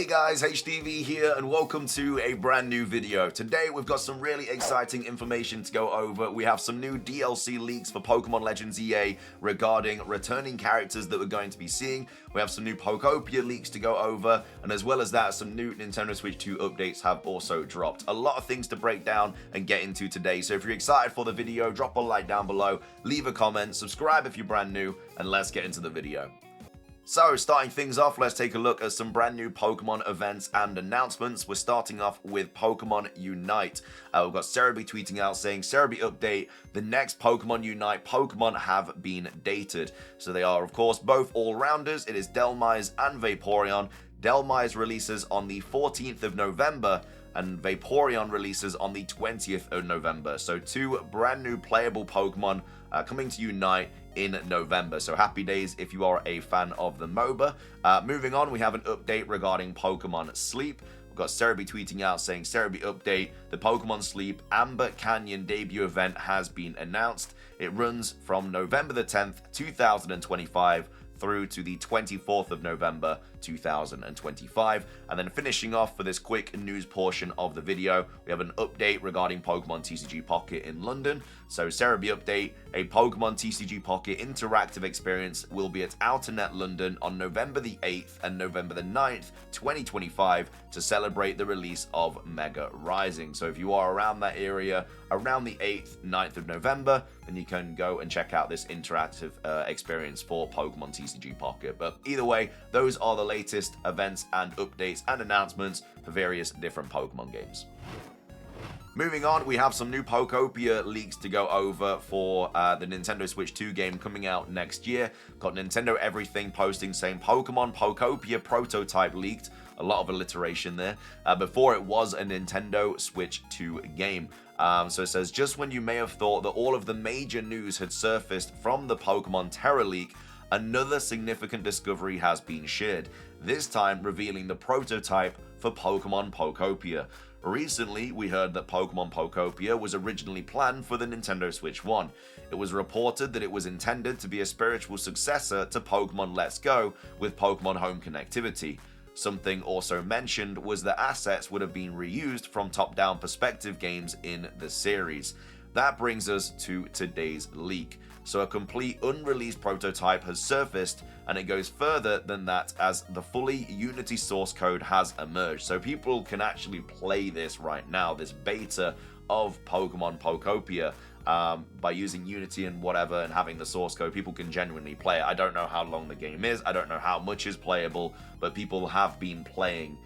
Hey guys, HTV here and welcome to a brand new video. Today we've got some really exciting information to go over. We have some new DLC leaks for Pokemon Legends EA regarding returning characters that we're going to be seeing. We have some new Pokopia leaks to go over, and as well as that, some new Nintendo Switch 2 updates have also dropped. A lot of things to break down and get into today, so if you're excited for the video, drop a like down below, leave a comment, subscribe if you're brand new, and let's get into the video. So, starting things off, let's take a look at some brand new Pokemon events and announcements. We're starting off with Pokemon Unite. We've got Cerebi tweeting out saying, Cerebi update, the next Pokemon Unite Pokemon have been dated. So they are, of course, both all-rounders. It is Dhelmise and Vaporeon. Dhelmise releases on the 14th of November, and Vaporeon releases on the 20th of November. So two brand new playable Pokemon coming to Unite in November. So happy days if you are a fan of the MOBA. Moving on, we have an update regarding Pokemon Sleep. We've got Cerebi tweeting out saying, Cerebi update, the Pokemon Sleep Amber Canyon debut event has been announced. It runs from November the 10th, 2025 through to the 24th of November 2025. And then finishing off for this quick news portion of the video, we have an update regarding Pokemon TCG Pocket in London. So Cerebi update, a Pokemon TCG Pocket interactive experience will be at Outernet London on November the 8th and November the 9th, 2025 to celebrate the release of Mega Rising. So if you are around that area, around the 8th, 9th of November, then you can go and check out this interactive experience for Pokemon TCG Pocket. But either way, those are the latest events and updates and announcements for various different Pokemon games. Moving on, we have some new Pokopia leaks to go over for the Nintendo Switch 2 game coming out next year. Got Nintendo Everything posting saying Pokemon Pokopia prototype leaked. A lot of alliteration there. Before it was a Nintendo Switch 2 game. So it says, just when you may have thought that all of the major news had surfaced from the Pokemon Terra leak, another significant discovery has been shared, this time revealing the prototype for Pokemon Pokopia. Recently, we heard that Pokemon Pokopia was originally planned for the Nintendo Switch 1. It was reported that it was intended to be a spiritual successor to Pokemon Let's Go with Pokemon Home connectivity. Something also mentioned was that assets would have been reused from top-down perspective games in the series. That brings us to today's leak. So a complete unreleased prototype has surfaced, and it goes further than that as the fully Unity source code has emerged. So people can actually play this right now, this beta of Pokemon Pokopia, by using Unity and whatever and having the source code. People can genuinely play it. I don't know how long the game is, I don't know how much is playable, but people have been playing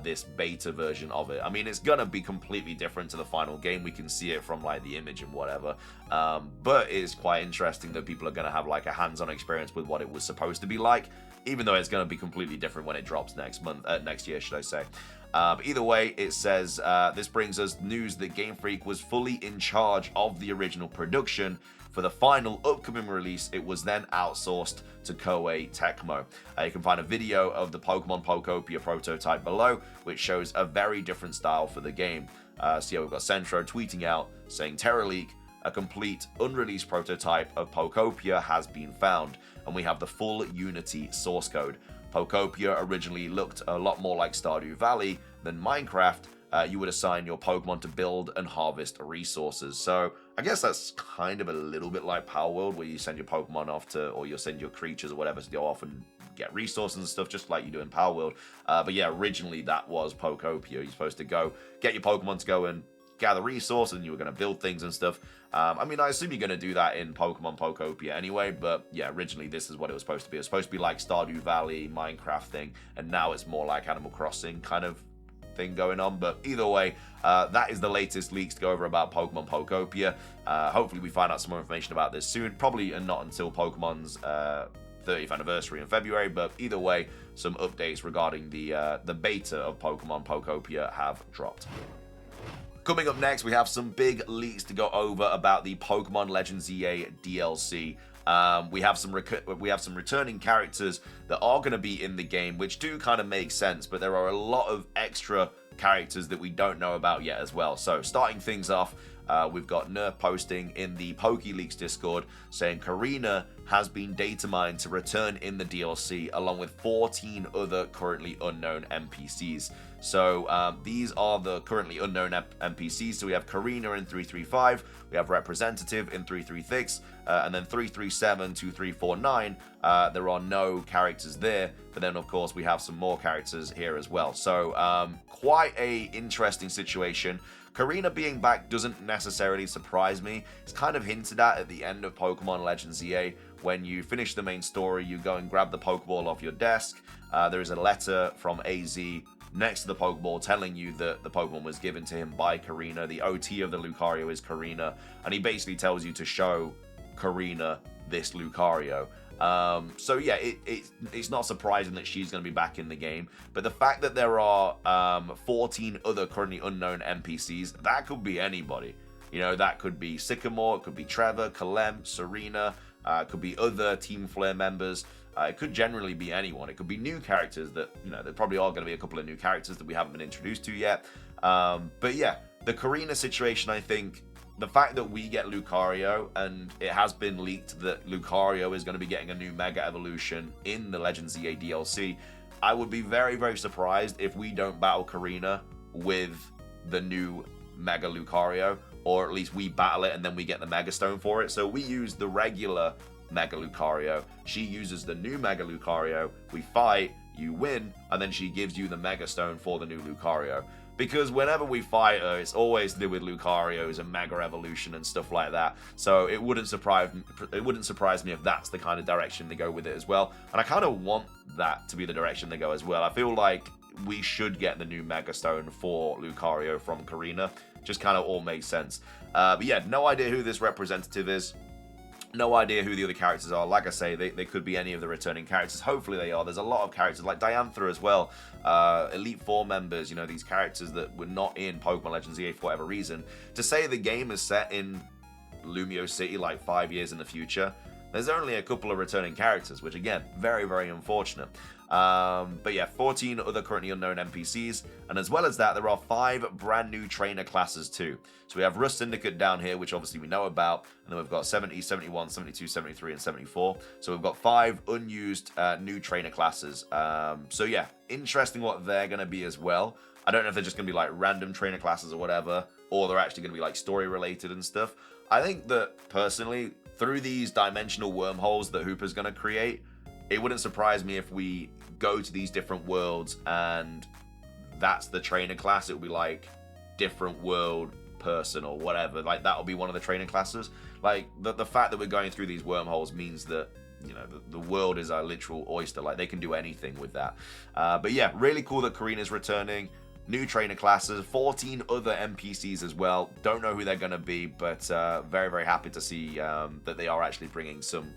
this beta version of it. I mean, it's gonna be completely different to the final game. We can see it from like the image and whatever, but it's quite interesting that people are gonna have like a hands-on experience with what it was supposed to be like, even though it's gonna be completely different when it drops next year, should I say. But either way, it says, this brings us news that Game Freak was fully in charge of the original production. For the final upcoming release, it was then outsourced to Koei Tecmo. You can find a video of the Pokemon Pokopia prototype below, which shows a very different style for the game. So yeah, we've got Centro tweeting out saying, Terra Leak, a complete unreleased prototype of Pokopia has been found, and we have the full Unity source code. Pokopia originally looked a lot more like Stardew Valley than Minecraft. You would assign your Pokemon to build and harvest resources. So I guess that's kind of a little bit like Power World, where you send your Pokemon off to, or you'll send your creatures or whatever to go off and get resources and stuff, just like you do in Power World. But yeah, originally that was Pokopia. You're supposed to go get your Pokemon to go and gather resources, and you were going to build things and stuff. I mean, I assume you're going to do that in Pokemon Pokopia anyway, but yeah, originally this is what it was supposed to be. It was supposed to be like Stardew Valley, Minecraft thing, and now it's more like Animal Crossing kind of thing going on. But either way, that is the latest leaks to go over about Pokemon Pokopia. Hopefully we find out some more information about this soon, probably not until Pokemon's 30th anniversary in February, but either way, some updates regarding the beta of Pokemon Pokopia have dropped. Coming up next, we have some big leaks to go over about the Pokemon Legends EA DLC. We have some returning characters that are going to be in the game, which do kind of make sense, but there are a lot of extra characters that we don't know about yet as well. So starting things off, we've got Nerf posting in the Pokopia Leaks Discord saying Karina has been datamined to return in the DLC along with 14 other currently unknown NPCs. So these are the currently unknown NPCs. So we have Karina in 335, we have Representative in 336, and then 337 to 349. There are no characters there, but then of course we have some more characters here as well. So quite a interesting situation. Karina being back doesn't necessarily surprise me. It's kind of hinted at the end of Pokemon Legends EA. When you finish the main story, you go and grab the Pokeball off your desk. There is a letter from AZ next to the Pokeball telling you that the Pokemon was given to him by Karina. The OT of the Lucario is Karina, and he basically tells you to show Karina this Lucario. So yeah, it's not surprising that she's going to be back in the game, but the fact that there are 14 other currently unknown NPCs, that could be anybody. You know, that could be Sycamore, it could be Trevor, Kalem, Serena, it could be other Team Flare members. It could generally be anyone. It could be new characters that, you know, there probably are going to be a couple of new characters that we haven't been introduced to yet. But yeah, the Karina situation, I think, the fact that we get Lucario, and it has been leaked that Lucario is going to be getting a new Mega Evolution in the Legends EA DLC, I would be very, very surprised if we don't battle Karina with the new Mega Lucario, or at least we battle it and then we get the Mega Stone for it. So we use the regular Mega Lucario, she uses the new Mega Lucario, we fight, you win, and then she gives you the Mega Stone for the new Lucario. Because whenever we fight her, it's always to do with Lucarios and Mega Evolution and stuff like that. So it wouldn't surprise me if that's the kind of direction they go with it as well. And I kind of want that to be the direction they go as well. I feel like we should get the new Mega Stone for Lucario from Karina. Just kind of all makes sense. But yeah, no idea who this representative is. No idea who the other characters are. Like I say, they could be any of the returning characters. Hopefully they are. There's a lot of characters, like Diantha as well. Elite Four members, you know, these characters that were not in Pokemon Legends EA for whatever reason. To say the game is set in Lumiose City like 5 years in the future, there's only a couple of returning characters, which again, very, very unfortunate. But yeah, 14 other currently unknown NPCs, and as well as that, there are 5 brand new trainer classes too. So we have Rust Syndicate down here, which obviously we know about, and then we've got 70, 71, 72, 73, and 74. So we've got 5 unused new trainer classes. So yeah, interesting what they're going to be as well. I don't know if they're just going to be like random trainer classes or whatever, or they're actually going to be like story related and stuff. I think that personally, through these dimensional wormholes that Hooper's going to create, it wouldn't surprise me if we go to these different worlds and that's the trainer class. It would be like different world person or whatever. Like that'll be one of the trainer classes. Like the fact that we're going through these wormholes means that, you know, the world is a literal oyster. Like they can do anything with that. But yeah, really cool that Karina's returning. New trainer classes, 14 other NPCs as well. Don't know who they're going to be, but very, very happy to see that they are actually bringing some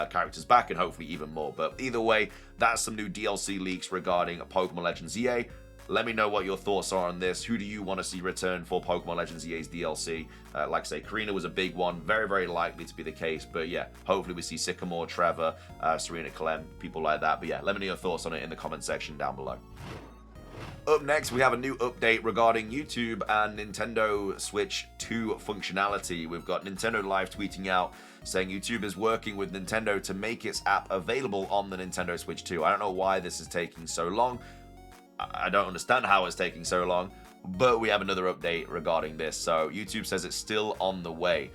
characters back and hopefully even more. But either way, that's some new DLC leaks regarding Pokemon Legends EA. Let me know what your thoughts are on this. Who do you want to see return for Pokemon Legends EA's DLC? Like I say, Karina was a big one. Very, very likely to be the case. But yeah, hopefully we see Sycamore, Trevor, Serena, Clem, people like that. But yeah, let me know your thoughts on it in the comment section down below. Up next, we have a new update regarding YouTube and Nintendo Switch 2 functionality. We've got Nintendo Live tweeting out saying YouTube is working with Nintendo to make its app available on the Nintendo Switch 2. I don't know why this is taking so long. I don't understand how it's taking so long, but we have another update regarding this. So YouTube says it's still on the way.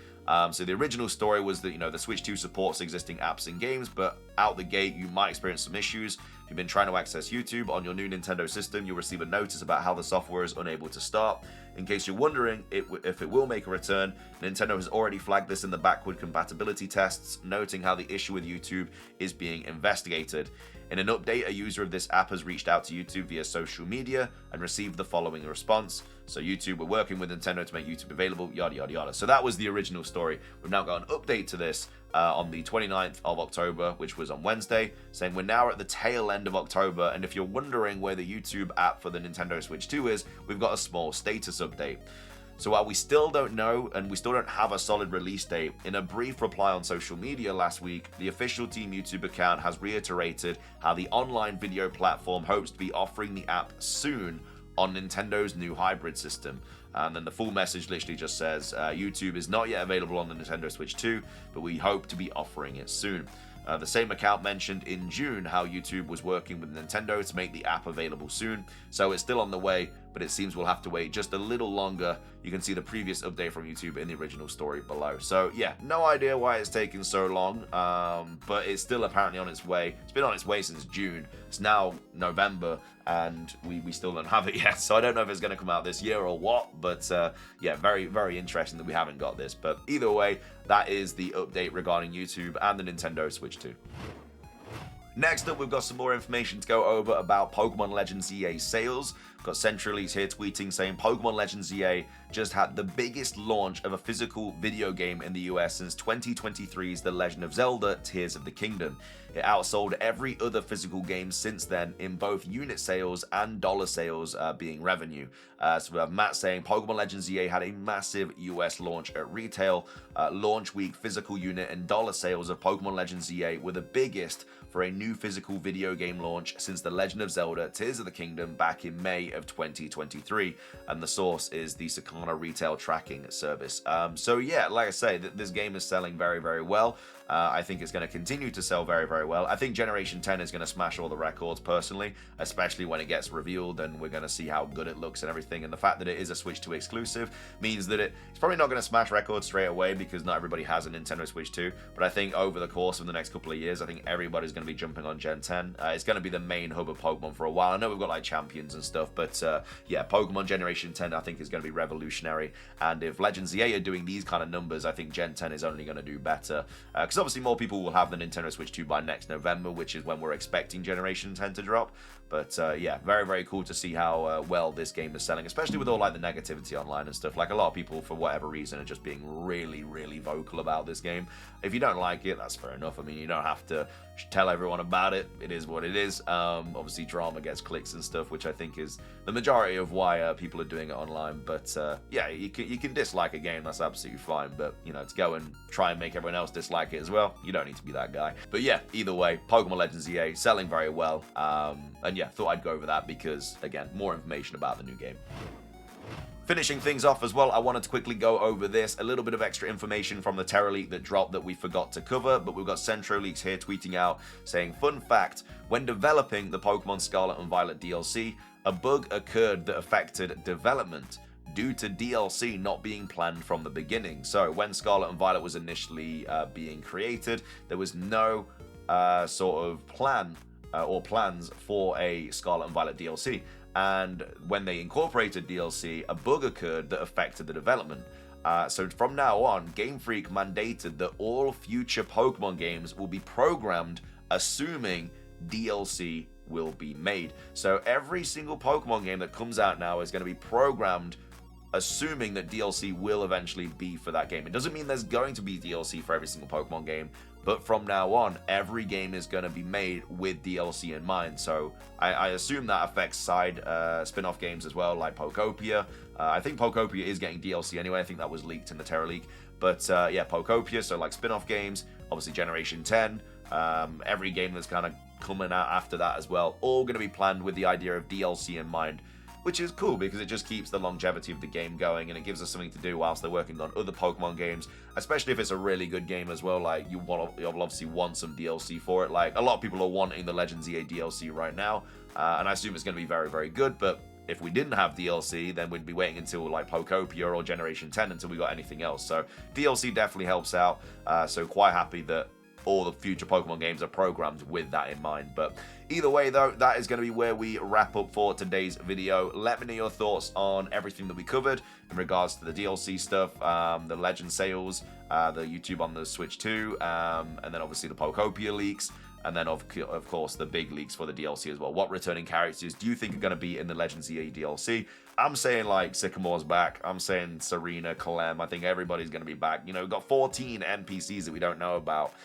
So the original story was that, you know, the Switch 2 supports existing apps and games, but out the gate you might experience some issues. If you've been trying to access YouTube on your new Nintendo system, you'll receive a notice about how the software is unable to start. In case you're wondering if it will make a return, Nintendo has already flagged this in the backward compatibility tests, noting how the issue with YouTube is being investigated. In an update, a user of this app has reached out to YouTube via social media and received the following response. So YouTube were working with Nintendo to make YouTube available, yada, yada, yada. So that was the original story. We've now got an update to this on the 29th of October, which was on Wednesday, saying we're now at the tail end of October. And if you're wondering where the YouTube app for the Nintendo Switch 2 is, we've got a small status update. So while we still don't know and we still don't have a solid release date, in a brief reply on social media last week, the official Team YouTube account has reiterated how the online video platform hopes to be offering the app soon on Nintendo's new hybrid system. And then the full message literally just says, YouTube is not yet available on the Nintendo Switch 2, but we hope to be offering it soon. The same account mentioned in June how YouTube was working with Nintendo to make the app available soon, so it's still on the way, but it seems we'll have to wait just a little longer. You can see the previous update from YouTube in the original story below. So yeah, no idea why it's taking so long, but it's still apparently on its way. It's been on its way since June. It's now November, and we still don't have it yet, so I don't know if it's going to come out this year or what, but yeah, very, very interesting that we haven't got this. But either way, that is the update regarding YouTube and the Nintendo Switch 2. Next up, we've got some more information to go over about Pokemon Legends EA sales. We've got Central Leaks here tweeting saying Pokemon Legends EA just had the biggest launch of a physical video game in the US since 2023's The Legend of Zelda Tears of the Kingdom. It outsold every other physical game since then in both unit sales and dollar sales being revenue. So we have Matt saying Pokemon Legends EA had a massive US launch at retail. Launch week physical unit and dollar sales of Pokemon Legends EA were the biggest for a new physical video game launch since The Legend of Zelda Tears of the Kingdom back in May of 2023, and the source is the Sakana retail tracking service. So yeah, like I say, this game is selling very, very well. I think it's going to continue to sell very, very well. I think Generation 10 is going to smash all the records personally, especially when it gets revealed and we're going to see how good it looks and everything. And the fact that it is a Switch 2 exclusive means that it's probably not going to smash records straight away because not everybody has a Nintendo Switch 2. But I think over the course of the next couple of years, I think everybody's going to be jumping on Gen 10. It's going to be the main hub of Pokemon for a while. I know we've got like Champions and stuff, but yeah, Pokemon Generation 10 I think is going to be revolutionary. And if Legends EA are doing these kind of numbers, I think Gen 10 is only going to do better. Because obviously more people will have the Nintendo Switch 2 by next November, which is when we're expecting Generation 10 to drop. But yeah, very, very cool to see how well this game is selling, especially with all like the negativity online and stuff. Like a lot of people, for whatever reason, are just being really, really vocal about this game. If you don't like it, that's fair enough. I mean, you don't have to tell everyone about it. It is what it is. Obviously, drama gets clicks and stuff, which I think is the majority of why people are doing it online. But yeah, you can dislike a game. That's absolutely fine. But, you know, to go and try and make everyone else dislike it as well, you don't need to be that guy. But yeah, either way, Pokemon Legends EA selling very well. And yeah, thought I'd go over that because, again, more information about the new game. Finishing things off as well, I wanted to quickly go over this. A little bit of extra information from the Terra leak that dropped that we forgot to cover, but we've got Centro Leaks here tweeting out saying, fun fact, when developing the Pokemon Scarlet and Violet DLC, a bug occurred that affected development due to DLC not being planned from the beginning. So when Scarlet and Violet was initially being created, there was no sort of plan or plans for a Scarlet and Violet DLC. And when they incorporated DLC, a bug occurred that affected the development. So from now on, Game Freak mandated that all future Pokemon games will be programmed assuming DLC will be made. So every single Pokemon game that comes out now is going to be programmed assuming that DLC will eventually be for that game. It doesn't mean there's going to be DLC for every single Pokemon game, but from now on, every game is going to be made with DLC in mind. So I assume that affects side spin-off games as well, like Pokopia. I think Pokopia is getting DLC anyway. I think that was leaked in the Terra leak. But yeah, Pokopia, so like spin-off games, obviously Generation 10, every game that's kind of coming out after that as well, all going to be planned with the idea of DLC in mind, which is cool because it just keeps the longevity of the game going and it gives us something to do whilst they're working on other Pokemon games, especially if it's a really good game as well. Like you'll obviously want some DLC for it. Like a lot of people are wanting the Legends EA DLC right now, and I assume it's going to be very, very good. But if we didn't have DLC, then we'd be waiting until like Pokopia or Generation 10 until we got anything else. So DLC definitely helps out. So quite happy that all the future Pokemon games are programmed with that in mind. But either way though, that is going to be where we wrap up for today's video. Let me know your thoughts on everything that we covered in regards to the DLC stuff, the Legend sales, the YouTube on the Switch 2, and then obviously the Pokopia leaks, and then of course the big leaks for the DLC as well. What returning characters do you think are going to be in the Legends EA DLC? I'm saying like Sycamore's back. I'm saying Serena, Clem. I think everybody's going to be back. You know, we've got 14 NPCs that we don't know about.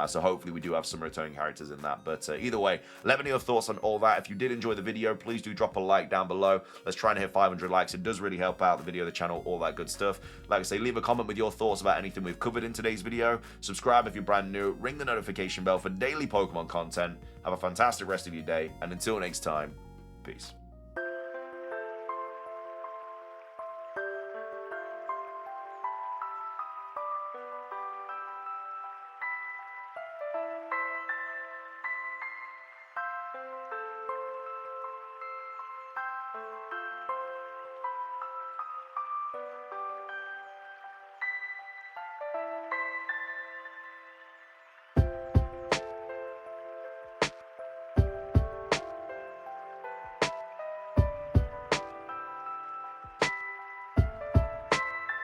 So hopefully we do have some returning characters in that. But either way, let me know your thoughts on all that. If you did enjoy the video, please do drop a like down below. Let's try and hit 500 likes. It does really help out the video, the channel, all that good stuff. Like I say, leave a comment with your thoughts about anything we've covered in today's video. Subscribe if you're brand new. Ring the notification bell for daily Pokemon content. Have a fantastic rest of your day. And until next time, peace.